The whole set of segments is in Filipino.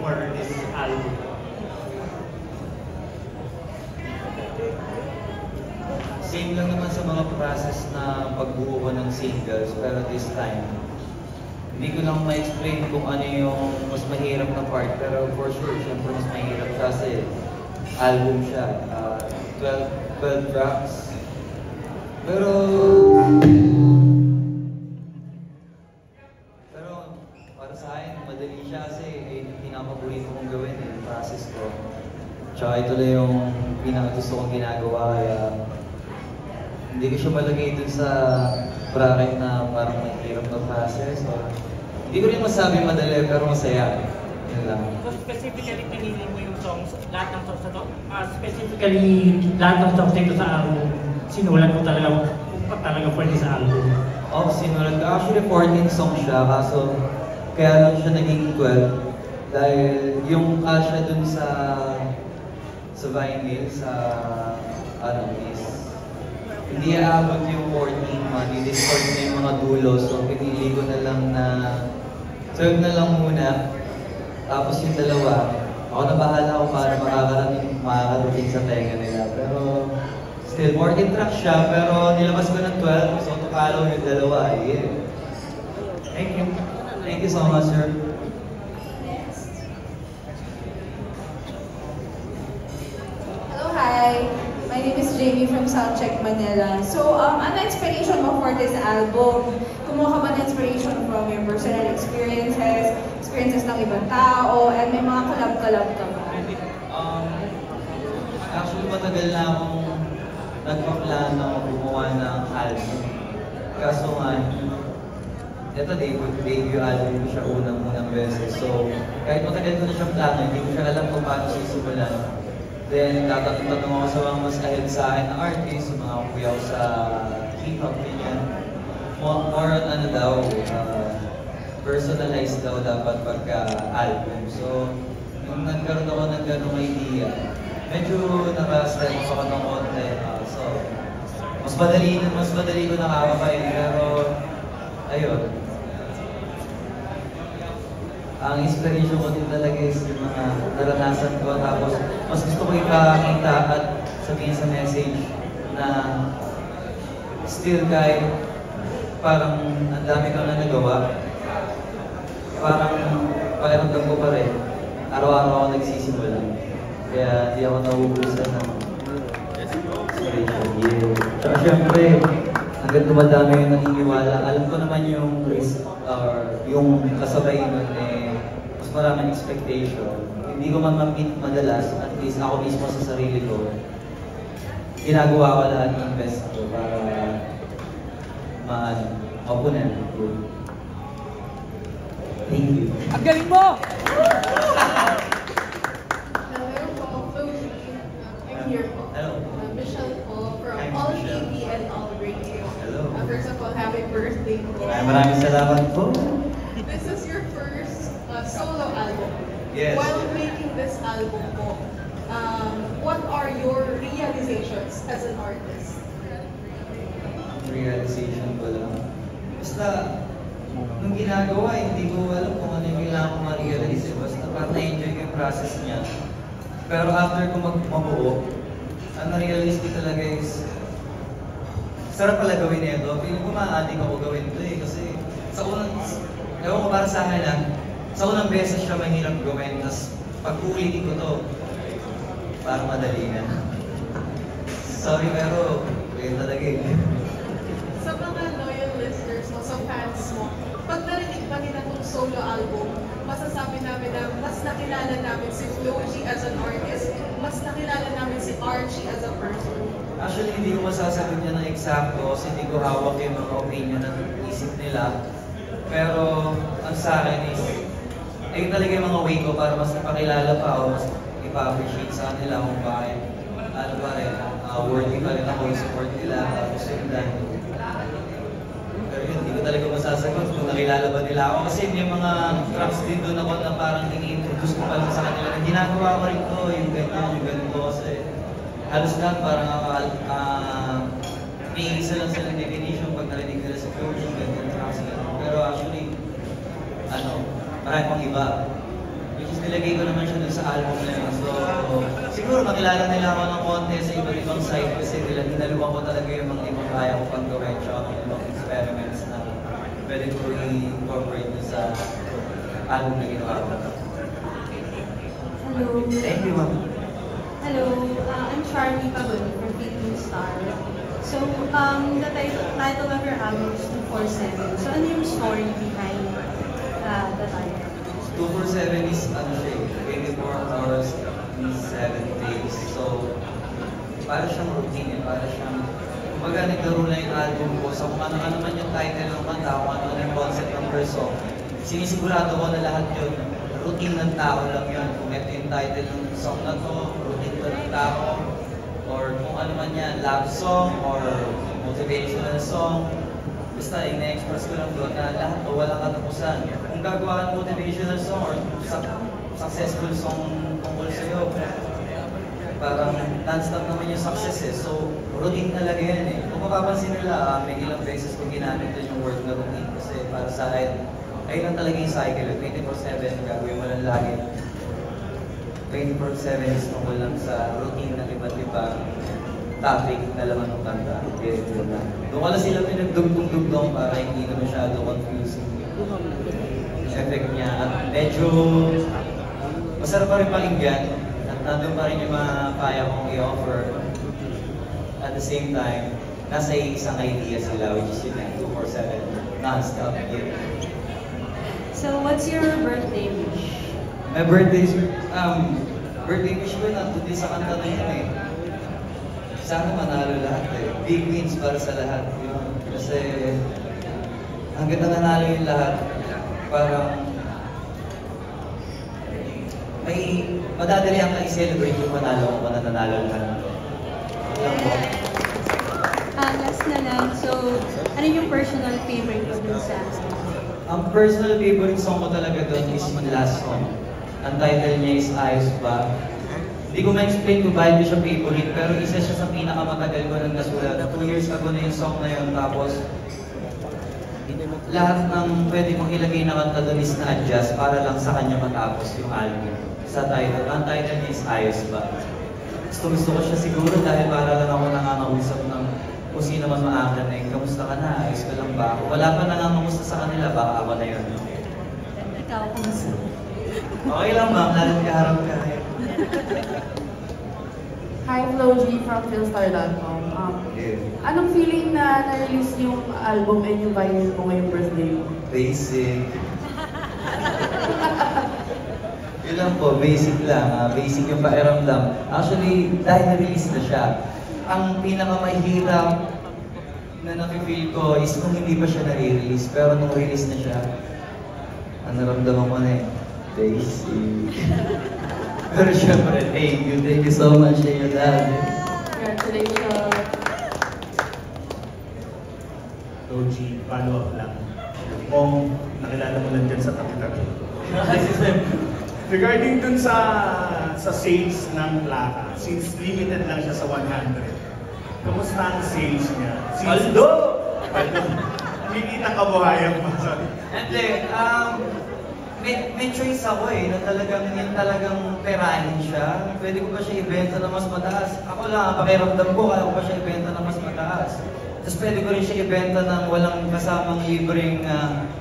for this album? Same lang naman sa mga process na pagbuo ko ng singles, pero this time, hindi ko lang ma-explain kung ano yung mas mahirap na part, pero for sure, syempre mas mahirap siya kasi album siya. 12 tracks. Pero para sa akin, madali siya kasi pinakapaborito kong gawin yung process ko. Tsaka ito lang yung pinakagusto kong ginagawa, kaya hindi ko siya malagay dun sa bracket na parang mahirap na process. Hindi ko rin masabi madali, pero masaya. Yun lang. So specifically, pinili mo yung songs, lahat ng songs na to? Specifically, lahat ng songs dito sa album, sinulat mo talaga kung talaga pwede sa album? Sinulat ko. Actually, 14 songs siya, kaso kaya lang siya naging 12. Dahil yung kasya dun sa vinyl, sa is hindi aabot yung 14 man, i-discord na yung mga dulo, so pinili ko na lang na 12 na lang muna, tapos yung dalawa, ako na bahala kung paano makakarating sa tenga nila. Pero still, 14 tracks siya, pero nilabas ko ng 12, so to follow yung dalawa, yeah. Thank you. Thank you so much, sir. Hello, hi. My name is Jamie from Soundcheck Manila. So, ano inspiration mo for this album? Kumuha ka ba ng inspiration from your personal experiences ng ibang tao, and may mga collab-collab ka ba? Actually, matagal na akong nagpaplano gumawa ng album. Kaso nga, ito debut album ko siya unang beses. So, kahit matagal ko na siyang plano, hindi ko siya alam kung paano sisimulan. Then, tatanong ako sa mga mas ahead sa akin na artist, mga kuya ko sa hip-hop, ganyan. More on ano daw, personalized daw dapat pagka-album. So, nung nagkaroon ako ng ganong idea, medyo naka-step ako ng konti. So, mas madali ko nakakapay, pero ayun. Ang inspiration ko din talaga is yung mga naranasan ko, tapos mas gusto ko ipakita at sabihin sa message na still kahit parang ang dami kang na nagawa, parang pakiramdam ko pa rin, araw-araw ako nagsisimula. Kaya di ako nauubusan ng inspiration. Yeah. Tsaka syempre, hanggang dumadami yung naniniwala, alam ko naman yung risk or yung kasabay nun mas maraming expectation. Hindi ko man ma-meet madalas, at least ako mismo sa sarili ko, ginagawa ko lahat ng best ko para mapunan. Thank you. Ang galing mo! Hello po, I'm here po. Hello. Michelle po from Hi, All Michelle. TV and All Radio. Hello. First of all, happy birthday po. Maraming salamat po. This is your first solo album. Yes. While making this album po, what are your realizations as an artist? Realization ko lang. Basta, nung ginagawa, hindi ko alam kung ano yung kailangan ko ma-realize. Basta parang na-enjoy ko yung process niya. Pero after ko mabuo, ang na-realize ko talaga is, sarap pala gawin ito. Feeling ko ma-addict ako gawin ito Kasi sa unang, ewan ko para sa akin lang, sa unang beses siya mahirap gawin. Tapos pag uulitin ko to, parang madali na. Sorry pero, yun talaga Sa mga loyal listeners mo, sa fans mo, pag narinig pa nila itong solo album, masasabi namin na mas nakilala namin si Flo G as an artist, mas nakilala namin si Archie as a person. Actually, hindi ko masasagot niya ng eksakto kasi hindi ko hawak yung mga opinion ng isip nila. Pero, ang sa akin is, ayun talaga yung mga way ko para mas napakilala pa o mas ipa-appreciate sa kanila kung bakit, ano pa rin, worthy pa rin ako yung support nila, gusto yung dahil. Pero yun, hindi ko talaga masasagot kung nakilala ba nila ako. Kasi may mga tracks din doon ako na parang ini-introduce ko pa lang sa kanila na ginagawa ko rin to, yung ganito. Kasi halos lahat parang may isa lang silang definition pag narinig nila sa coach, yung ganito tracks. Pero actually, marami pang iba. Which is nila nilagay ko naman siya dun sa album na yun. So, siguro makilala nila ako ng konti sa iba't ibang side kasi hinaluan ko talaga yung mga ibang kaya ko pang gawin tsaka mga ibang experiments na pwede ko i-incorporate dun sa album na ginawa ko. Hello. Thank you, ma'am. Hello. I'm Charmy Pabon from Philippine Star. So, the title of your album is 247. So, ano yung story behind the title? 247 is ano siya, 24 hours in 7 days. So, para siyang routine, para siyang, kumbaga naglaro na yung album ko. So, kung ano naman yung title ng kanta, kung ano yung concept ng per song, sinisigurado ko na lahat yun, routine ng tao lang yun. Kung ito yung title ng song na to, routine to ng tao, or kung ano man yan, love song, or motivational song, basta ina-express ko lang doon na lahat o walang katapusan. Kung gagawa ng motivational song or successful song tungkol sa'yo, parang non-stop naman yung success eh. So, routine talaga yan eh. Kung mapapansin nila, may ilang beses ko ginamit din yung word na routine kasi para sa akin, ayun lang talaga yung cycle. 24/7, gagawin mo lang lagi. 24/7 is tungkol lang sa routine ng iba't ibang topic na laman ng kanta. Doon ko lang sila pinagdugtong-dugtong para hindi na masyado confusing yung effect niya. At medyo masarap pa rin pakinggan at nandun pa rin yung mga kaya kong i-offer. At the same time, nasa isang idea sila which is yung 247 non-stop. So, what's your birthday wish? My birthday wish ko nandun din sa kanta na yun eh. Sana manalo lahat eh. Big wins para sa lahat. Yun. Kasi hanggang nanalo yung lahat, parang may madadali ang i-celebrate yung manalo kung nanalo lahat. Last na lang. So, ano yung personal favorite ko dun sa Ang personal favorite song ko talaga doon is yung last song. Ang title niya is Ayos Ba? Hindi ko ma-explain kung bakit ko siya favorite, pero isa siya sa pinakamatagal ko nang nasulat. 2 years ago na yung song na yun, tapos lahat ng pwede mong ilagay na kanta doon is na-adjust para lang sa kanya matapos yung album. Sa title, ang title niya is Ayos Ba? Gusto ko siya siguro dahil para lang ako nangangausap ng kung sino man maakan eh, kamusta ka na? Ayos ka lang ba? Kung wala pa nangangamusta sa kanila, baka ako na yun. Ikaw, kumusta? Okay lang ma'am, lalo't kaharap ka. Hi, Flo G from philstar.com. Anong feeling na na-release yung album and yung vinyl mo ngayong birthday mo? Basic. Yun lang po, basic lang. Basic yung pakiramdam. Actually, dahil na-release na siya, ang pinakamahirap na nafe-feel ko is kung hindi pa siya na-release. Pero nung release na siya, ang naramdaman ko na eh, basic. Pero syempre, thank you so much sa iyo, Dad. Congratulations! Logi, follow up lang. Kung nakilala mo lang dyan sa tabi-tabi. Regarding dun sa sales ng plaka, since limited lang siya sa 100, kamusta ang sales niya? Aldo! Kikita ka buhayan pa, sorry. Hindi, may choice ako eh, na talagang yung talagang perahin siya. Pwede ko pa siya ibenta na mas mataas. Ako lang, pakiramdam ko, kaya ko pa siya ibenta na mas mataas. Tapos pwede ko rin siya ibenta ng walang kasamang libreng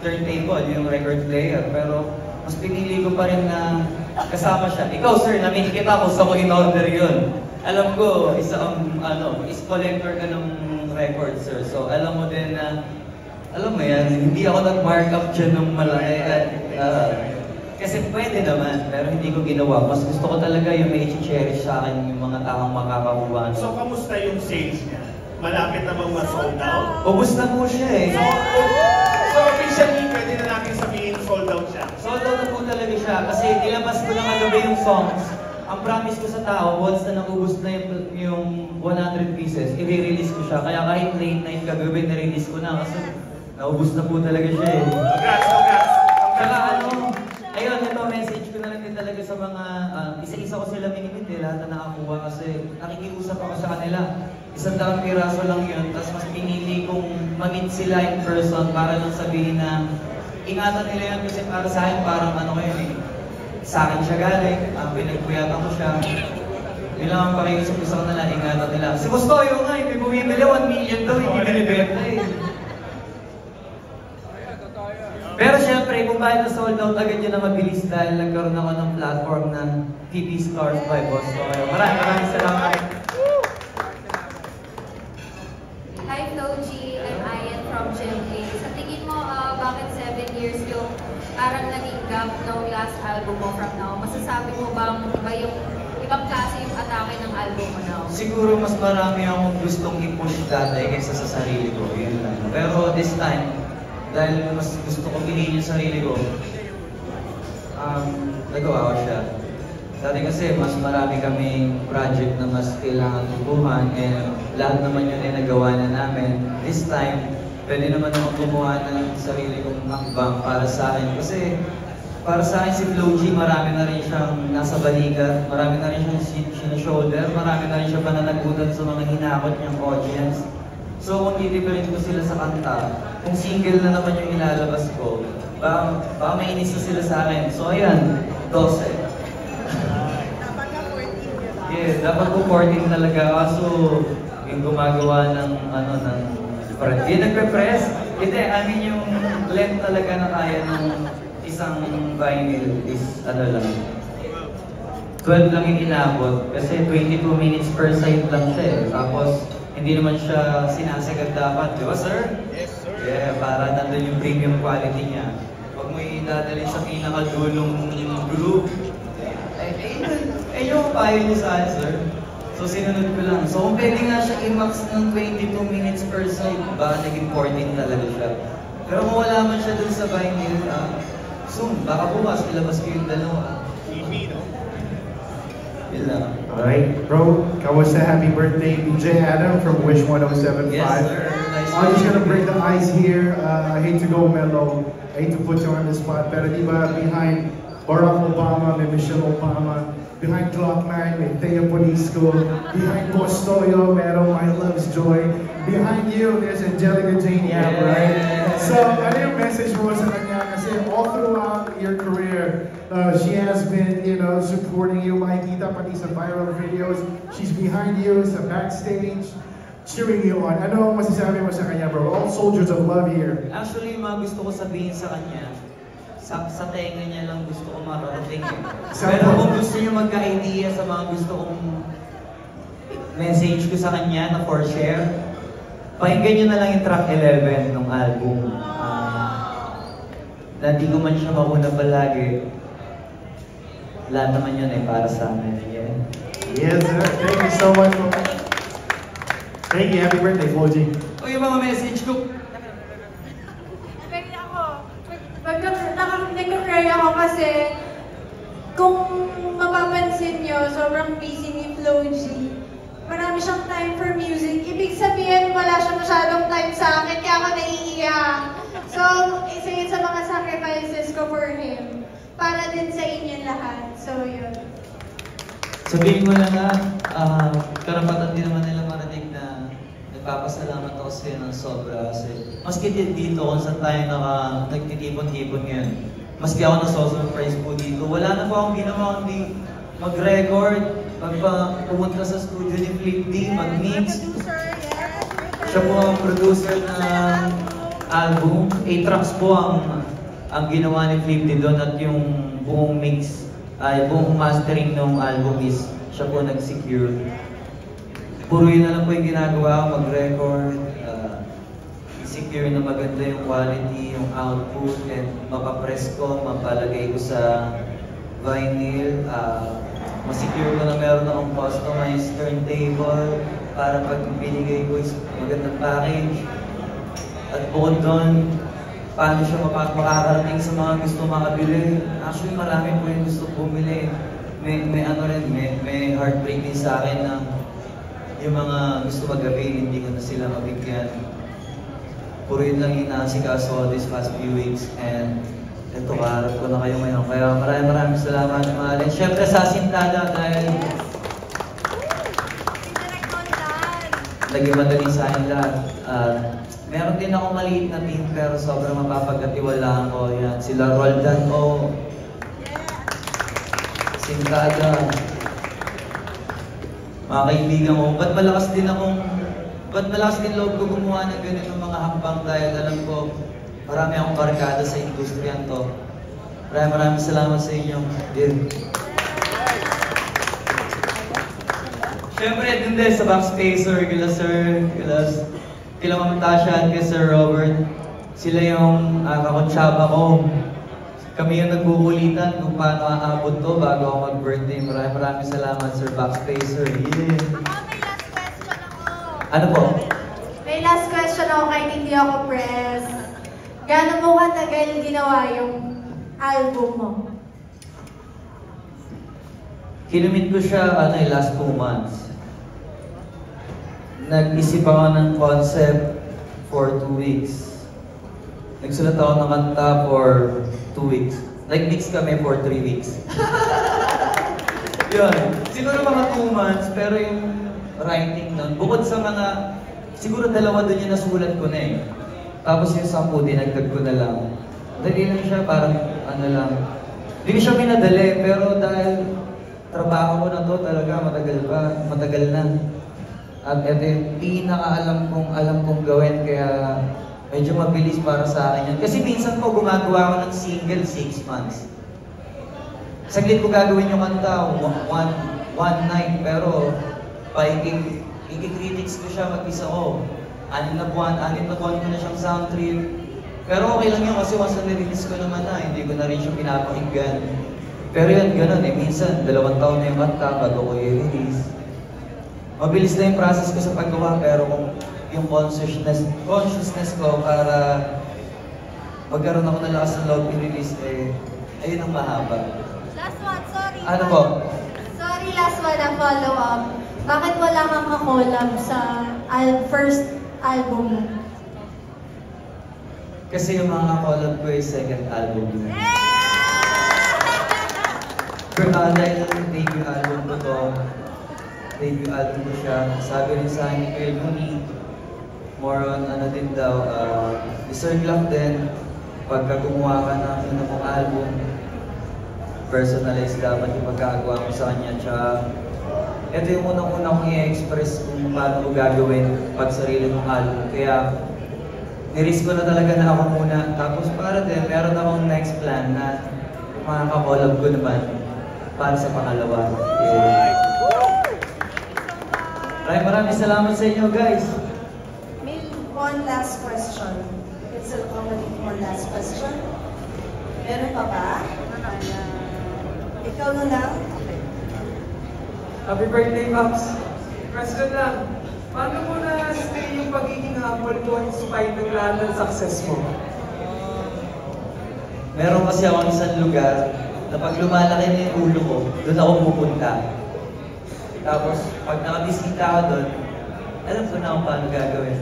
turntable, yung record player. Pero mas pinili ko pa rin na kasama siya. Ikaw sir, namin kita kung saan ko in-order yun. Alam ko, is collector ka ng record sir. So alam mo din na, alam mo yan, hindi ako nag-markup dyan ng malaki. Kasi pwede naman, pero hindi ko ginawa. Mas gusto ko talaga yung may i-cherish sa akin yung mga taong makakakuha. So kamusta yung sales niya? Malapit namang ma-sold out? Ubus na po siya eh. So officially, pwede na natin sabihin sold out siya. Sold out na po talaga siya kasi nilabas ko lang agabi yung songs. Ang promise ko sa tao, once na nakubos na yung 100 pieces, i-release ko siya. Kaya kahit late night kagabi, na-release ko na kasi naubos na po talaga siya eh. Congrats! Saka ayun, ito message ko na lang din talaga sa mga, isa-isa ko sila minimit eh, lahat na nakakuha kasi nakikiusap ako sa kanila. 100 piraso lang yun, tapos mas pinili kong mag-meet sila in person para lang sabihin na ingatan nila yun kasi para sa akin parang ano kayo eh, sa akin siya galing, pinagpuyatan ko siya. Yun lang ang pakiusap ko sa kanila, ingatan nila. Si Custodio nga, may bumibili 1 million daw, hindi binibenta eh. Pero syempre, kung bakit na-sold out agad yun na mabilis dahil nagkaroon ako ng platform ng TV Stars by Boss Toyo. Maraming salamat. Hi Flo G, I'm Ayan from Gen A. Sa tingin mo, bakit 7 years yung parang naging gap ng last album mo from now? Masasabi mo bang iba yung ibang klase yung atake ng album mo now? Siguro mas marami akong gustong i-push dati kaysa sa sarili ko. Yun lang. Pero this time, dahil mas gusto ko piliin yung sarili ko, nagawa ko siya. Dati kasi mas marami kaming project na mas kailangan tutuhan and lahat naman yun ay nagawa na namin. This time, pwede naman ako gumawa ng sarili kong hakbang para sa akin. Kasi para sa akin si Flo G, marami na rin siyang nasa balikat, marami na rin siyang sinashoulder, marami na rin siya pananagutan sa mga hinakot niyang audience. So kung i-different ko sila sa kanta, kung single na naman yung ilalabas ko, baka mainis na sila sa akin. So ayan, 12. Yeah, dapat po 14 talaga. Kaso yung gumagawa ng different. Yung nagpe-press, hindi, I mean yung length talaga na kaya ng isang vinyl is lang. 12 lang yung inabot kasi 22 minutes per side lang siya eh. Tapos hindi naman siya sinasagad dapat, di ba sir? Yes sir. Yeah, para nandun yung premium quality niya. Huwag mo idadalhin sa pinakadulong group. Yung payo niyo sa akin sir. So sinunod ko lang. So kung pwede nga siya i-max ng 22 minutes per side, baka naging 14 talaga siya. Pero kung wala man siya dun sa vinyl, soon, baka bukas ilabas ko yung dalawa. TV, no? Alright, bro, kamusta? Happy birthday, DJ Adam from Wish 1075. Yes, sir. Nice I'm just gonna break the ice here. I hate to go mellow. I hate to put you on the spot. Pero diba, behind Barack Obama, may Michelle Obama. Behind Clockman, may Thea Polisco. Behind Boss Toyo, merong My Love's Joy. Behind you, there's Angelica Jane Yap, right? So, ano yung message mo sa kanya? Kasi all throughout your career, she has been, supporting you. Makikita pati sa viral videos. She's behind you sa backstage, cheering you on. Ano ang masasabi mo sa kanya, bro? All soldiers of love here. Actually, yung mga gusto ko sabihin sa kanya, sa tenga niya lang gusto ko makarating eh. Pero kung gusto niyo magka-idea sa mga gusto kong message ko sa kanya na for share, pakinggan niyo na lang yung track 11 ng album. Na di ko man siya mauna palagi. Lahat naman yun ay para sa amin. Yeah. Yes, sir. Thank you so much. Thank you. Happy birthday, Flo G. O yung mga message ko. Nag-cry ako kasi kung mapapansin nyo, sobrang busy ni Flo G. Marami siyang time for music. Ibig sabihin, wala siya masyadong time sa akin, kaya ako naiiyak. So, isa yun sa mga sacrifices ko for him. Para din sa inyo lahat. So, yun. Sabihin mo na nga, karapatan din naman nila marinig na nagpapasalamat ako sa'yo ng sobra. Kasi maski dito kung saan tayo nagtitipon-tipon ngayon, maski ako nasosurprise po dito, wala na po akong ginawa kundi mag-record, pumunta sa studio ni Flip D, mag-mix. Siya po ang producer ng album. 8 tracks po ang ginawa ni Flip D doon at yung buong mix, buong mastering ng album is siya po nag-secure. Puro yun na lang po yung ginagawa ko, mag-record, secure na maganda yung quality, yung output, and mapapress ko, mapalagay ko sa vinyl, masecure ko na meron akong customized turntable para pag binigay ko is magandang package. At bukod doon, paano siya makakarating sa mga gusto makabili. Actually, marami po yung gusto bumili. May heartbreak din sa akin na yung mga gusto magabi, hindi ko na sila mabigyan. Puro yun lang inaasikaso this past few weeks, and ito, kaharap ko na kayo ngayon. Kaya maraming salamat, mahalin. Siyempre sa Sintada dahil naging madali sa akin lahat. Meron din ako maliit na team pero sobrang mapapagkatiwalaan ko. Yan, sila Roldan O. Sintada, mga kaibigan ko, ba't malakas din loob ko gumawa ng ganitong mga hakbang dahil alam ko marami akong barkada sa industriyan to. Maraming salamat sa inyo, dear. Siyempre, din din sa Backspacer, kila Sir, kila Ma'am Tasha at kay Sir Robert. Sila yung kakonsyaba ko. Kami yung nagbukulitan kung paano aabot to bago ako mag-birthday. Maraming salamat, Sir Backspacer. Yeah. May last question ako. Ano po? May last question ako kahit hindi ako press. Gaano mo katagal ginawa yung album mo? Kinumit ko siya last 2 months. Nag-isip ako ng concept for 2 weeks. Nagsulat ako ng kanta for 2 weeks. Nag-mix kami for 3 weeks. Yun. Siguro mga 2 months, pero yung writing nun, bukod sa mga, siguro 2 dun yung nasulat ko na eh. Tapos yung 10, dinagdag ko na lang. Dali lang siya, parang ano lang. Hindi ko siya minadali, pero dahil trabaho ko na to talaga, matagal na. At ito yung pinaka-alam kong gawin, kaya medyo mabilis para sa akin yan. Kasi minsan po gumagawa ko ng single 6 months. Saglit ko gagawin yung kanta, one night, pero i-critics ko siya mag-isa ko. 6 na buwan ko na siyang sound trip. Pero okay lang yun kasi once na nirelease ko naman na, hindi ko na rin siya pinapakinggan. Pero yun, ganun eh. Minsan, 2 taon na yung kanta bago ko i-release. Mabilis na yung process ko sa paggawa, pero kung yung consciousness ko para magkaroon ako ng lakas ng loob i-release, ayun ang mahaba. Last one, sorry. Ano po? Sorry, last one na follow-up. Bakit wala kang kakolab sa first album mo? Kasi yung mga collab ko yung second album na. Pero dahil debut album ko to, debut album ko siya, sabi rin sa akin ni Kuya Luni, more on ano din daw, deserve lang din pagka gumawa ka ng una mong album, personalized dapat yung pagkagawa mo sa kanya. Tsaka, ito yung unang-una kong i-express kung paano ko gagawin pag sarili mong album. Kaya, nirisk ko na talaga na ako muna. Tapos para din, meron akong next plan na makaka-collab ko naman para sa pangalawa. Yeah. Maraming salamat sa inyo, guys. May one last question. It's a comedy one last question. Meron pa ba? Ikaw na lang? Happy birthday, Pops! Question lang, paano mo na-stay yung pagiging humble mo in spite ng lahat ng success mo? Meron kasi akong isang lugar na pag lumalaki na yung ulo ko, doon ako pupunta. Tapos, pag nakabisita ako doon, alam ko na kung paano gagawin.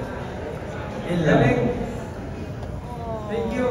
Yun lang. Thank you.